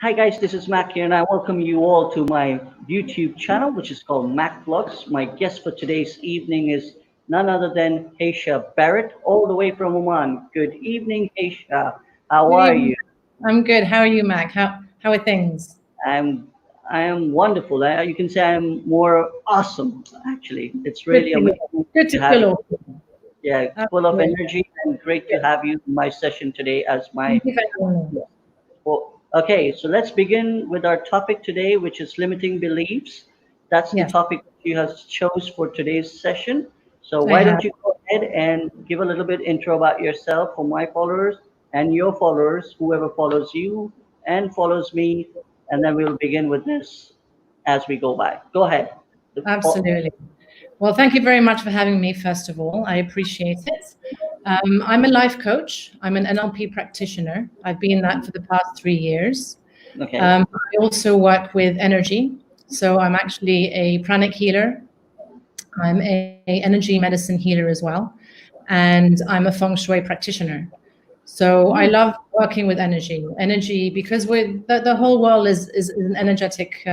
Hi guys, this is Mac here, and I welcome you all to my YouTube channel, which is called Mac Vlogs. My guest for today's evening is none other than Hyeshabarrett, all the way from Oman. Good evening, Hyesha. How Good are evening. you? I'm good. How are you, Mac? How are things? I'm I am wonderful. You can say I'm more awesome. Actually, it's Good really to hear. amazing Good to to have feel you. awesome. Yeah, full of Absolutely. energy and great to Good. have you in my session today as my Thank you for having me. Well, okay, so let's begin with our topic today, which is limiting beliefs. That's the Yes, topic you have chose for today's session. So I why have. don't you go ahead and give a little bit intro about yourself for my followers and your followers, whoever follows you and follows me, and then we'll begin with this as we go by. Go ahead. Absolutely. Well, thank you very much for having me, first of all. I appreciate it. I'm a life coach. I'm an NLP practitioner. I've been that for the past 3 years. Okay. I also work with energy. So I'm actually a pranic healer. I'm a energy medicine healer as well. And I'm a Feng Shui practitioner. So I Hmm. love working with energy. Energy, because the whole world is an energetic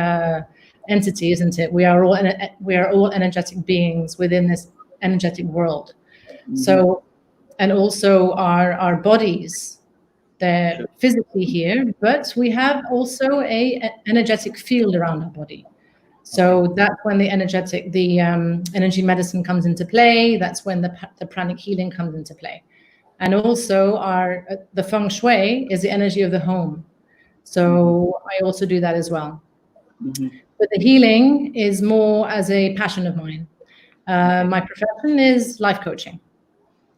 entity, isn't it? We are all energetic beings within this energetic world. Hmm. So, and also our bodies, they're Sure. physically here, but we have also a energetic field around our body. Okay. So that's when the energy medicine comes into play. That's when the pranic healing comes into play. And also the feng shui is the energy of the home. Hmm. So I also do that as well. Hmm. But the healing is more as a passion of mine. Okay. My profession is life coaching.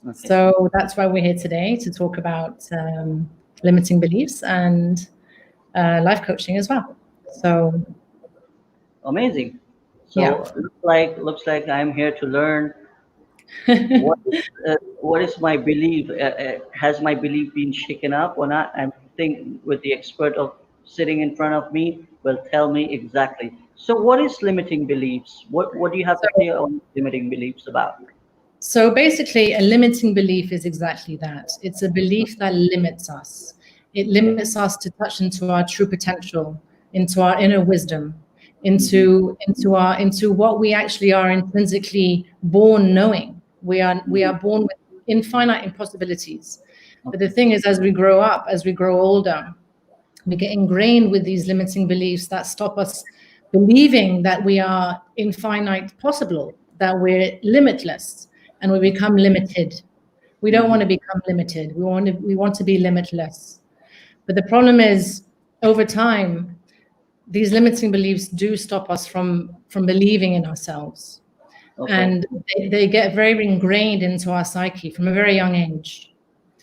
Okay. So that's why we're here today to talk about limiting beliefs and life coaching as well. So Amazing. yeah. So looks like I'm here to learn what is my belief? Has my belief been shaken up or not? I think with the expert of sitting in front of me will tell me exactly. So what is limiting beliefs? What do you have to say So on limiting beliefs about? So basically, a limiting belief is exactly that. It's a belief that limits us. It Okay. limits us to touch into our true potential, into our inner wisdom, Mm-hmm. into what we actually are intrinsically born knowing. We are Mm-hmm. born with infinite impossibilities. But the Okay. thing is, as we grow up, as we grow older, we get ingrained with these limiting beliefs that stop us believing that we are infinite possible, that we're limitless, and we become limited. We don't Mm-hmm. want to become limited. We want to be limitless. But the problem is, over time, these limiting beliefs do stop us from believing in ourselves, Okay. and they get very ingrained into our psyche from a very young age.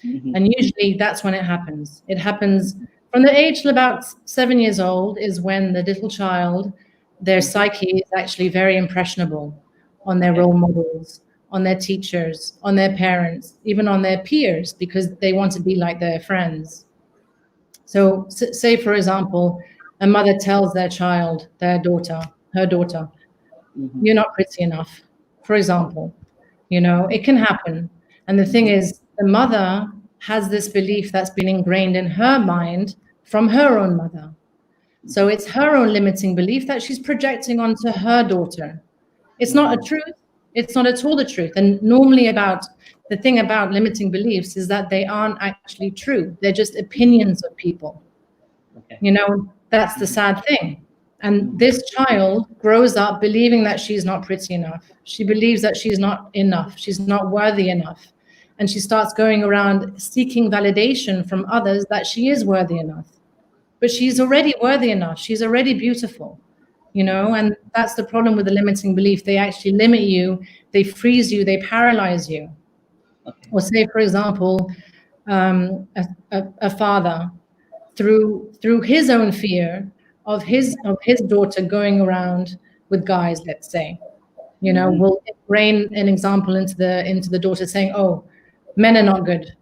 Mm-hmm. And usually that's when it happens. It happens from the age of about 7 years old, is when the little child, their Mm-hmm. psyche is actually very impressionable on their Okay. role models, on their teachers, on their parents, even on their peers, because they want to be like their friends. So, say, for example, a mother tells their child, her daughter, Mm-hmm. you're not pretty enough, for example. It can happen. And the thing Mm-hmm. is, the mother has this belief that's been ingrained in her mind from her own mother. So it's her own limiting belief that she's projecting onto her daughter. It's not a Mm-hmm. truth. It's not at all the truth. And normally, about the thing about limiting beliefs is that they aren't actually true. They're just opinions of people. Okay. That's the Mm-hmm. sad thing. And Mm-hmm. this child grows up believing that she's not pretty enough. She believes that she's not enough. She's not worthy enough. And she starts going around seeking validation from others that she is worthy enough. But she's already worthy enough. She's already beautiful, and that's the problem with the limiting belief. They actually limit you, they freeze you, they paralyze you. Okay. Or say, for example, a father, through his own fear of his daughter going around with guys, let's say, Mm-hmm. will ingrain an example into the daughter, saying, oh, men are not good,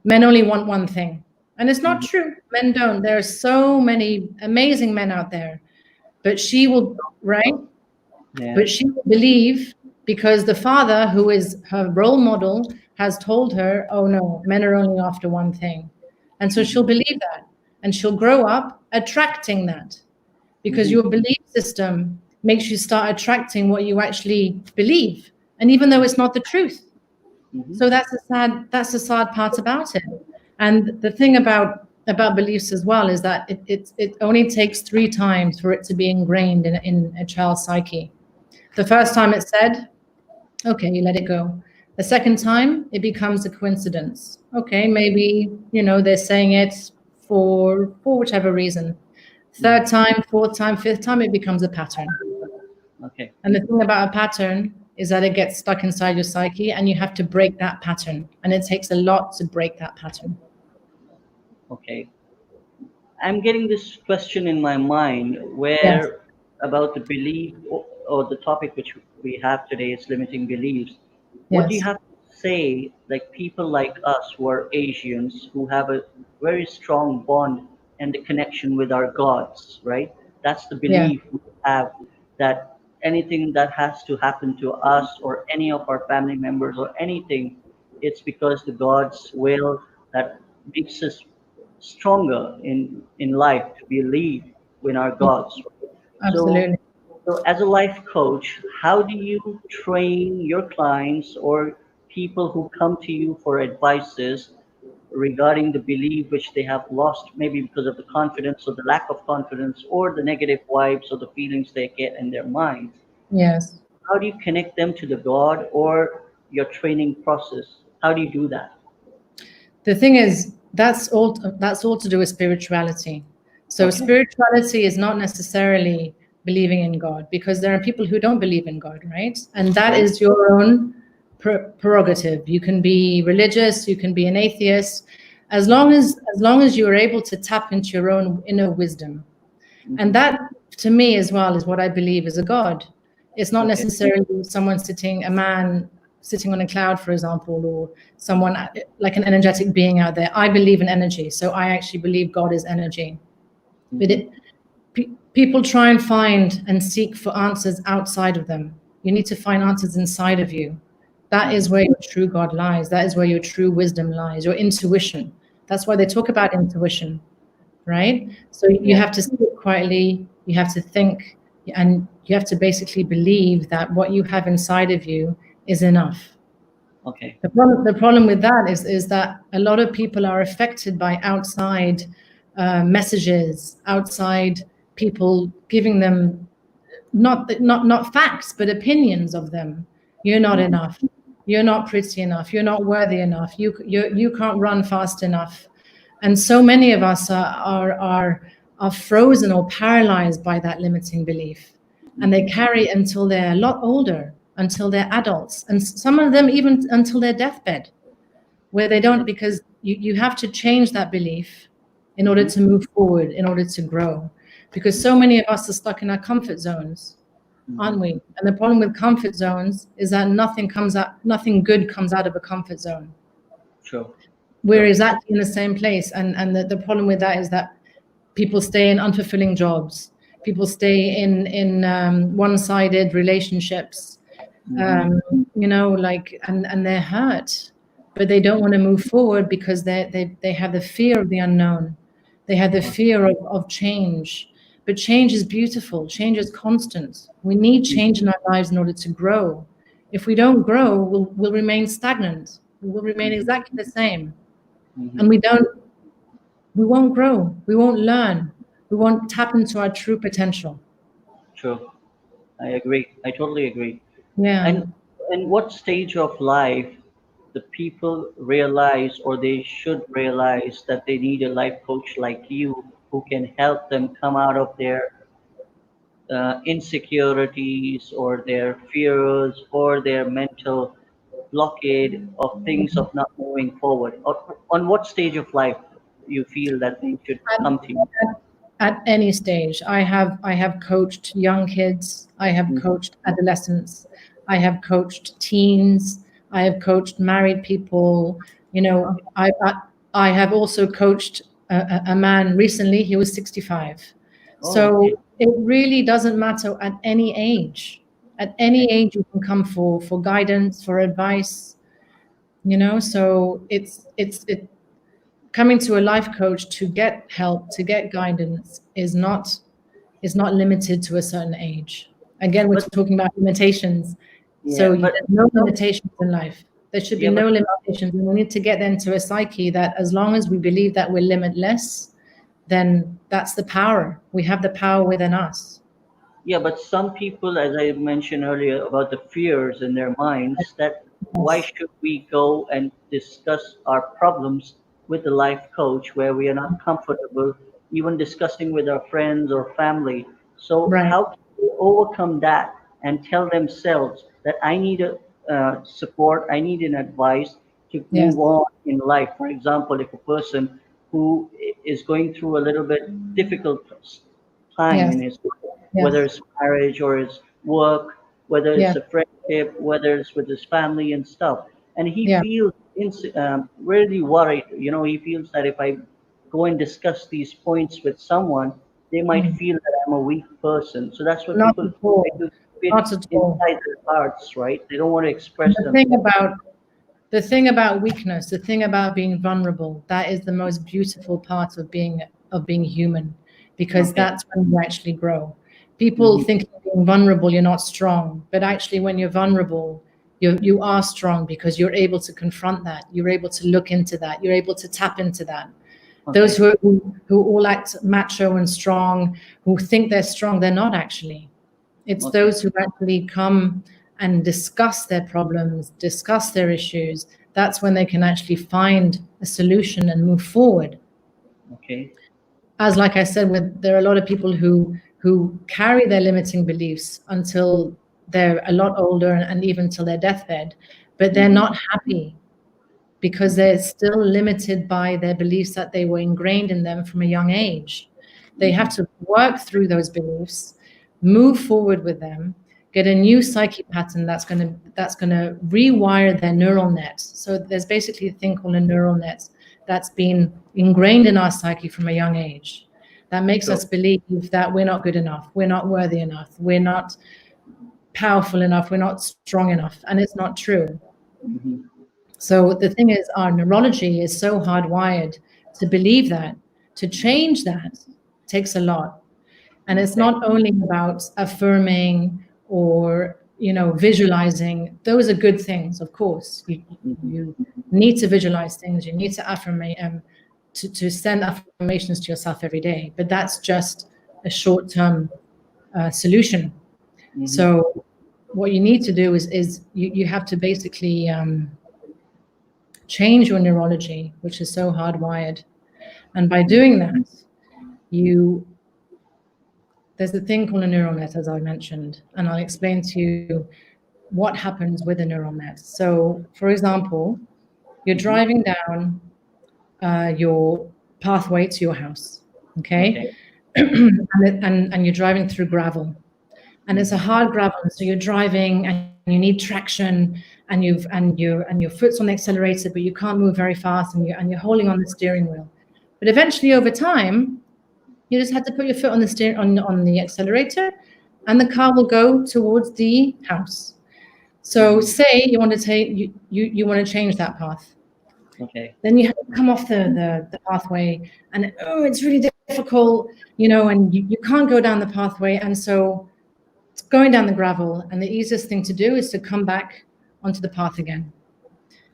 men only want one thing. And it's not Mm-hmm. true. Men don't. There are so many amazing men out there, but she will, right, Yeah. but she will believe, because the father, who is her role model, has told her, oh no, men are only after one thing. And so she'll Mm-hmm. believe that. and she'll grow up attracting that, because your belief system makes you start attracting what you actually believe, and even though it's not the truth. So that's the sad part about it. And the thing about beliefs as well is that it only takes 3 times for it to be ingrained in a child's psyche. The first time it's said, okay, you let it go. The second time, it becomes a coincidence. Okay, maybe, they're saying it for whichever reason. Third time, fourth time, fifth time, it becomes a pattern. Okay. And the thing about a pattern is that it gets stuck inside your psyche, and you have to break that pattern. And it takes a lot to break that pattern. Okay. I'm getting this question in my mind where Yes. about the belief, or the topic which we have today is limiting beliefs. What do you Yes. have to say, like people like us who are Asians, who have a very strong bond and the connection with our gods, right? That's the Yeah. belief we have, that anything that has to happen to us or any of our family members or anything, it's because the gods will, that makes us stronger in life to believe in our gods. So, Absolutely. so as a life coach, how do you train your clients or people who come to you for advices regarding the belief which they have lost, maybe because of the confidence or the lack of confidence or the negative vibes or the feelings they get in their minds? Yes. How do you connect them to the God or your training process? How do you do that? The thing is, that's all to do with spirituality. So Okay. spirituality is not necessarily believing in God, because there are people who don't believe in God, right? And that Right. is your own prerogative. You can be religious, you can be an atheist, as long as you are able to tap into your own inner wisdom. And that, to me as well, is what I believe is a God. It's not Okay. necessarily a man sitting on a cloud, for example, or someone like an energetic being out there. I believe in energy, so I actually believe God is energy. But people try and find and seek for answers outside of them. You need to find answers inside of you. That is where your true God lies. That is where your true wisdom lies, your intuition. That's why they talk about intuition, right? So you Yeah. have to sit quietly, you have to think, and you have to basically believe that what you have inside of you is enough. Okay. The problem with that is that a lot of people are affected by outside messages, outside people giving them not facts, but opinions of them. You're not enough. You're not pretty enough. You're not worthy enough. You can't run fast enough. And so many of us are frozen or paralyzed by that limiting belief, and they carry it until they're a lot older, until they're adults, and some of them even until their deathbed, where they don't, because you have to change that belief in order to move forward, in order to grow, because so many of us are stuck in our comfort zones, aren't we? And the problem with comfort zones is that nothing good comes out of a comfort zone. Sure. We're Sure. exactly in the same place, and the problem with that is that people stay in unfulfilling jobs, people stay in one-sided relationships, and they're hurt, but they don't want to move forward because they have the fear of the unknown. They have the fear of change. But change is beautiful. Change is constant. We need change in our lives in order to grow. If we don't grow, we'll remain stagnant. We'll remain exactly the same. And we won't grow. We won't learn. We won't tap into our true potential. Sure. I agree. I totally agree. Yeah. And in what stage of life the people realize, or they should realize, that they need a life coach like you who can help them come out of their insecurities or their fears or their mental blockade of things of not moving forward? Or on what stage of life you feel that they should come to you? At any stage. I have coached young kids, I have coached adolescents, I have coached teens, I have coached married people. I have also coached a man recently. He was 65. Oh, So okay. it really doesn't matter at any age. At any Okay. age you can come for guidance, for advice. So coming to a life coach to get help, to get guidance is not limited to a certain age. Again, we're But talking about limitations. So yeah, but there's no limitations in life. There should be yeah, but no limitations. And we need to get into a psyche that as long as we believe that we're limitless, then that's the power. We have the power within us. yeah, but some people, as I mentioned earlier, about the fears in their minds, that why Yes. should we go and discuss our problems with the life coach where we are not comfortable, even discussing with our friends or family? So Right. how can we overcome that and tell themselves that I need a support, I need an advice to Yes. move on in life? For example, if a person who is going through a little bit difficult time Yes. in his life, whether Yes. it's marriage or it's work, whether it's Yes. a friendship, whether it's with his family and stuff. And he Yeah. feels really worried. You know, he feels that if I go and discuss these points with someone, they might Mm. feel that I'm a weak person. So that's what Not people at try all. to keep it Not at all. inside their hearts, right? They don't want to express The thing themselves. about the thing about weakness, the thing about being vulnerable, that is the most beautiful part of being human, because Okay. that's when you actually grow. People Hmm. think being vulnerable, you're not strong, but actually, when you're vulnerable, you are strong because you're able to confront that. You're able to look into that. You're able to tap into that. Those Okay. who all act macho and strong, who think they're strong, they're not actually. It's Okay. those who actually come and discuss their problems, discuss their issues. That's when they can actually find a solution and move forward. Okay. As like I said, there are a lot of people who carry their limiting beliefs until they're a lot older and even till their deathbed, but they're Hmm. not happy because they're still limited by their beliefs that they were ingrained in them from a young age. They have Hmm. to work through those beliefs, move forward with them, get a new psyche pattern that's going to rewire their neural net. So there's basically a thing called a neural net that's been ingrained in our psyche from a young age. That makes Sure. us believe that we're not good enough, we're not worthy enough, we're not powerful enough, we're not strong enough, and it's not true. Hmm. So the thing is, our neurology is so hardwired to believe that. To change that takes a lot. And it's Okay. not only about affirming or visualizing. Those are good things, of course. Hmm. You need to visualize things. You need to affirm to send affirmations to yourself every day. But that's just a short-term solution. Hmm. So what you need to do is you have to basically change your neurology, which is so hardwired. And by doing that, you there's a thing called a neural net, as I mentioned, and I'll explain to you what happens with a neural net. So, for example, you're Hmm. driving down your pathway to your house, Okay. okay, and you're driving through gravel, and it's a Hmm. hard gravel. So you're driving and you need traction, and your foot's on the accelerator, but you can't move very fast, and you're holding on the steering wheel. But eventually, over time, you just had to put your foot on the on the accelerator, and the car will go towards the house. So Hmm. say you want to take you want to change that path. Okay. Then you have to come off the pathway, and oh, it's really difficult, and you can't go down the pathway. And so it's going down the gravel, and the easiest thing to do is to come back onto the path again.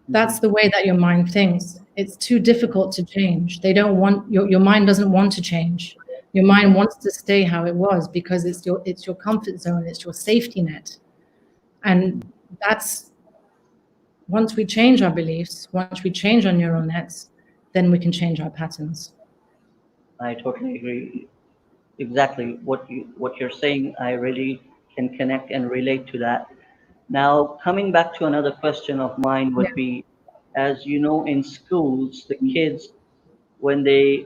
Hmm. That's the way that your mind thinks. It's too difficult to change. They don't want your mind doesn't want to change. Your mind wants to stay how it was because it's your comfort zone, it's your safety net. And that's once we change our beliefs, once we change our neural nets, then we can change our patterns. I totally agree. Exactly what you're saying. I really can connect and relate to that. Now, coming back to another question of mine Yeah. would be, as you know, in schools, the kids when they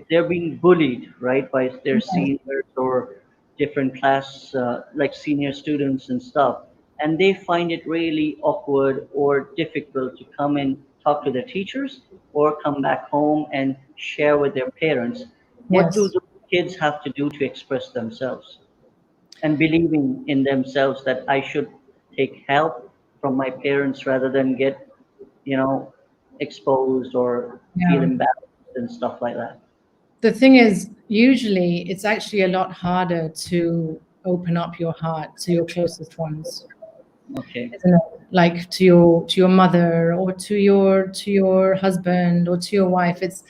they're being bullied, right, by their seniors or different class like senior students and stuff, and they find it really awkward or difficult to come and talk to their teachers or come back home and share with their parents. What do Yes. the kids have to do to express themselves and believing in themselves that I should take help from my parents rather than get, you know, exposed or feel Yeah. embarrassed and stuff like that. The thing is, usually it's actually a lot harder to open up your heart to your closest ones, Okay. isn't it? Like to your mother or to your husband or to your wife. It's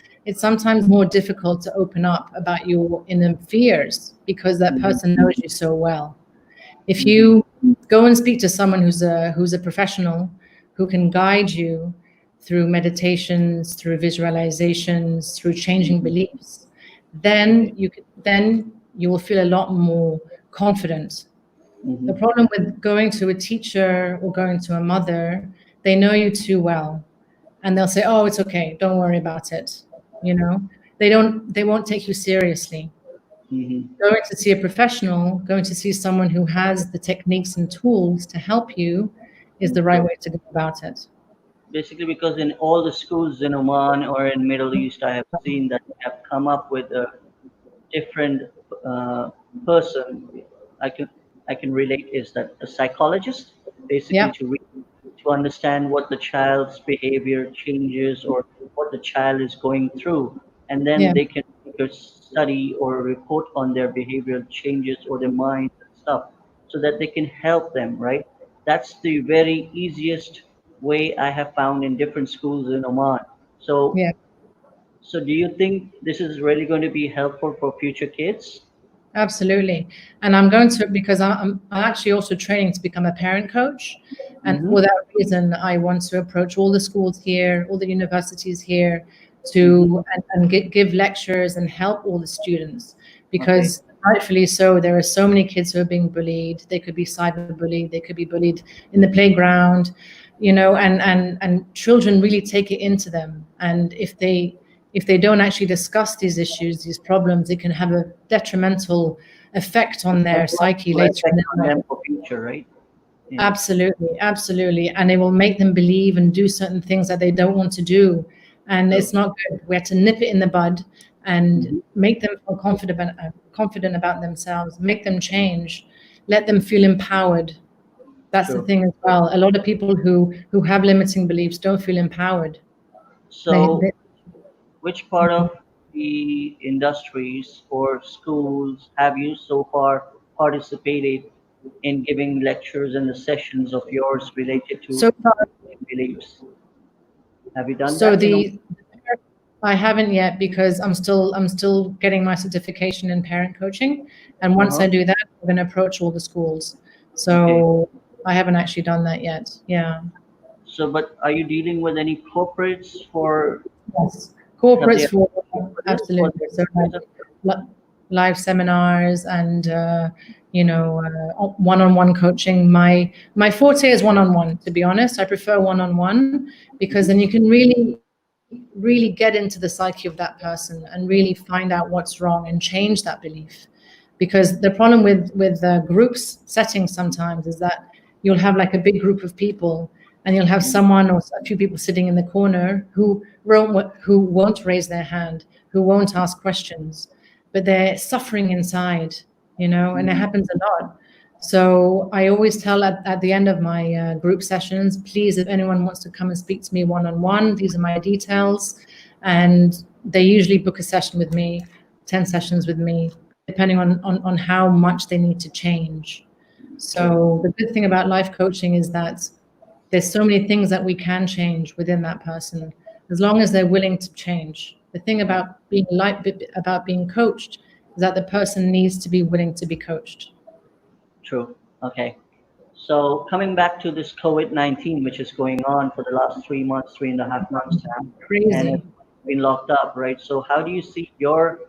sometimes more difficult to open up about your inner fears because that Mm-hmm. person knows you so well. If Mm-hmm. you go and speak to someone who's a professional who can guide you through meditations, through visualizations, through changing Mm-hmm. beliefs, Okay. then you will feel a lot more confident. The Mm-hmm. problem with going to a teacher or going to a mother, they know you too well, and they'll say, "Oh, it's okay, don't worry about it." You know, they won't take you seriously. Mm-hmm. Going to see a professional, going to see someone who has the techniques and tools to help you is the right Okay. way to go about it. Basically, because in all the schools in Oman or in Middle East, I have seen that they have come up with a different uh, person. I can I can relate is that a psychologist, basically Yeah, to understand what the child's behavior changes or what the child is going through, and then yeah, they can make a study or a report on their behavioral changes or their mind and stuff, so that they can help them. Right? That's the very easiest way I have found in different schools in Oman. So, yeah. so do you think this is really going to be helpful for future kids? Absolutely. And I'm going to, because I'm actually also training to become a parent coach. And Mm-hmm. for that reason, I want to approach all the schools here, all the universities here Mm-hmm. and give lectures and help all the students. Okay. Because rightfully so, there are so many kids who are being bullied. They could be cyberbullied, they could be bullied in the playground, and children really take it into them. And if they don't actually discuss these issues, these problems, it can have a detrimental effect on their psyche Psychological later in effect on life. them for future, right? Yeah. Absolutely, absolutely. And it will make them believe and do certain things that they don't want to do. And True. it's not good. We have to nip it in the bud and Mm-hmm. make them feel confident about themselves, make them change, let them feel empowered. That's the True. thing as well. A lot of people who have limiting beliefs don't feel empowered. So, They which part of the industries or schools have you so far participated in giving lectures and the sessions of yours related to so far beliefs? Have you done So that? the I haven't yet because I'm still getting my certification in parent coaching, and once Uh-huh. I do that, I'm going to approach all the schools. Okay. So I haven't actually done that yet. Yeah. So, but are you dealing with any corporates for Yes. have they Corporates for applied for this for absolutely. their So lectures and stuff? live seminars and one-on-one coaching. My forte is one-on-one. To be honest, I prefer one-on-one because Mm-hmm. then you can really get into the psyche of that person and really find out what's wrong and change that belief. Because the problem with groups settings sometimes is that you'll have like a big group of people and you'll have someone or a few people sitting in the corner who won't raise their hand, who won't ask questions, but they're suffering inside, and it Mm-hmm. happens a lot. So I always tell at the end of my group sessions, please, if anyone wants to come and speak to me one-on-one, these are my details. And they usually book a session with me, 10 sessions with me, depending on how much they need to change. True. So the good thing about life coaching is that there's so many things that we can change within that person, as long as they're willing to change. The thing about being coached is that the person needs to be willing to be coached. True. Okay. So coming back to this COVID-19, which is going on for the last 3 months, 3.5 months now, and Crazy. it's been locked up, right? So how do you see your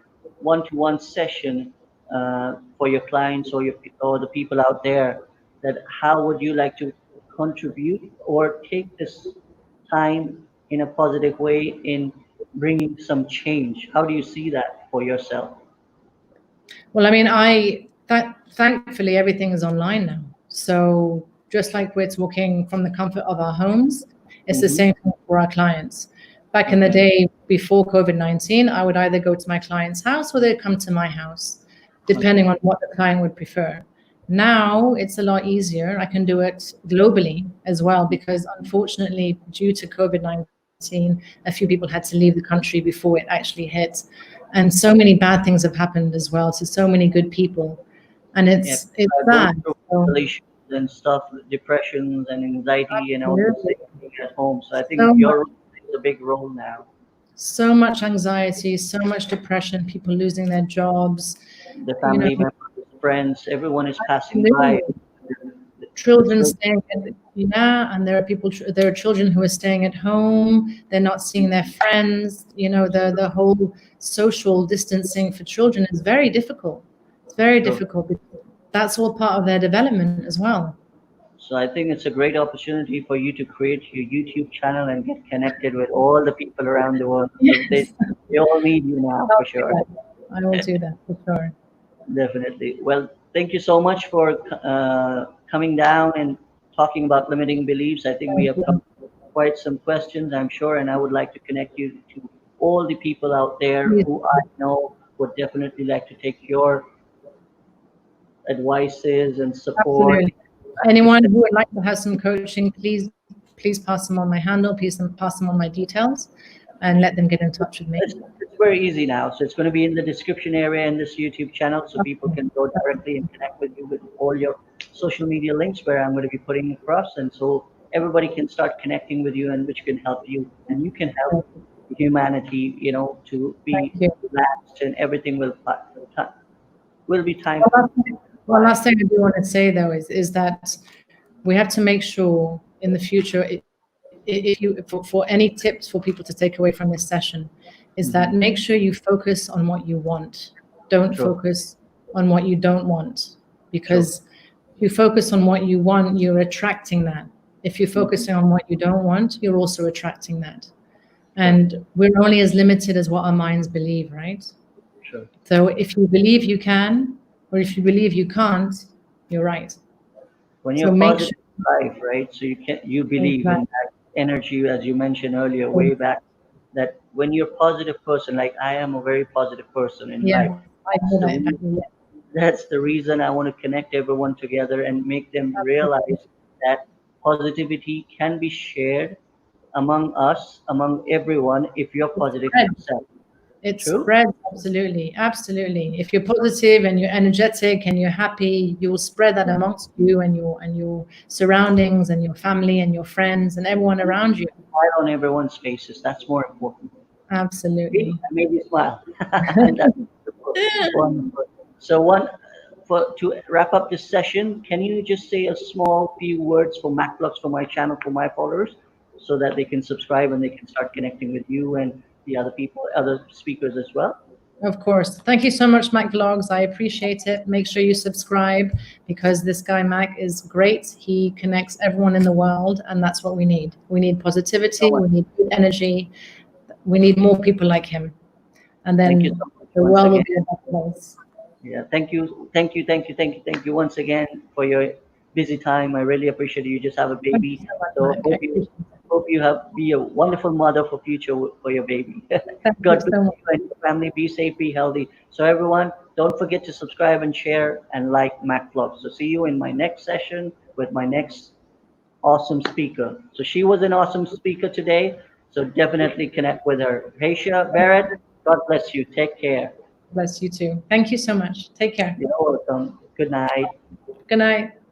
one-to-one session for your clients or or the people out there? That how would you like to contribute or take this time in a positive way in bringing some change? How do you see that for yourself? Well, I mean, thankfully everything is online now. So just like we're talking from the comfort of our homes, it's the Mm-hmm. same thing for our clients. Back in the Okay. day before COVID-19, I would either go to my client's house or they'd come to my house, depending Okay. on what the client would prefer. Now it's a lot easier. I can do it globally as well because unfortunately, due to COVID-19, COVID-19. A few people had to leave the country before it actually hit. And so many bad things have happened as well to so many good people. And Yeah, it's going sad. through So, relations and stuff, depressions and anxiety and all those absolutely. things being at home. So I think So your much, role plays a big role now. so much anxiety, so much depression, people losing their jobs, The you know, family members, friends, everyone is passing by. absolutely. The Children children, staying at, yeah, and there are people, there are children who are staying at home, they're not seeing their friends, the whole social distancing for children is very difficult. It's very so, difficult because that's all part of their development as well. so I think it's a great opportunity for you to create your YouTube channel and get connected with all the people around the world. So Yes, they all need you now I'll for do sure. that. I will do that for sure. Definitely. Well, thank you so much for coming down and talking about limiting beliefs. I think we Thank have you. covered quite some questions, I'm sure, and I would like to connect you to all the people out there Please, who I know would definitely like to take your advices and support, absolutely. practice Anyone them. who would like to have some coaching, please pass them on my handle, please pass them on my details, and let them get in touch with me. It's very easy now. So it's going to be in the description area in this YouTube channel, so people Okay. can go directly and connect with you with all your social media links where I'm going to be putting across, and so everybody can start connecting with you, and which can help you, and you can help humanity, to Thank be you. relaxed, and everything will be time One fine. last thing I do want to say though is that we have to make sure in the future, if you for any tips for people to take away from this session, is that Hmm. make sure you focus on what you want. Don't True, focus on what you don't want, true. because if you focus on what you want, you're attracting that. If you're Hmm. focusing on what you don't want, you're also attracting that. True, And we're only as limited as what our minds believe, right? true. So if you believe you can, or if you believe you can't, you're right. When So you're make positive sure. in life, right? So you believe in Exactly. that energy, as you mentioned earlier, way back, that when you're a positive person, like I am a very positive person in Yeah, life. I That's know the that. reason. That's the reason I want to connect everyone together and make them Absolutely. realize that positivity can be shared among us, among everyone, if you're It positive spreads. yourself. It True? spreads, absolutely, absolutely. If you're positive and you're energetic and you're happy, you will spread that Yeah. amongst you and your surroundings and your family and your friends and everyone around you. Smile on everyone's faces. That's more important. See, Absolutely. I made you smile. And that's wonderful. So to wrap up this session, can you just say a small few words for MacBlocks for my channel, for my followers, so that they can subscribe and they can start connecting with you and the other people, other speakers as well? Of course. Thank you so much, Mac Vlogs. I appreciate it. Make sure you subscribe because this guy, Mac, is great. He connects everyone in the world, and that's what we need. We need So positivity, much. we need good energy, we need more people like him. And Thank you then so much the once world will again. be a better place. Yeah, thank you once again for your busy time. I really appreciate it. You just have a Thank you baby, so much, so Mac. I appreciate it. hope you have be a wonderful mother for future for your baby. Thank you God bless so much. you and your family. Be safe, be healthy. So everyone, don't forget to subscribe and share and like Mac Vlogs. So see you in my next session with my next awesome speaker. So she was an awesome speaker today. So definitely connect with her. Hyeshabarrett, God bless you. Take care. Bless you too. Thank you so much. Take care. You're welcome. Good night. Good night.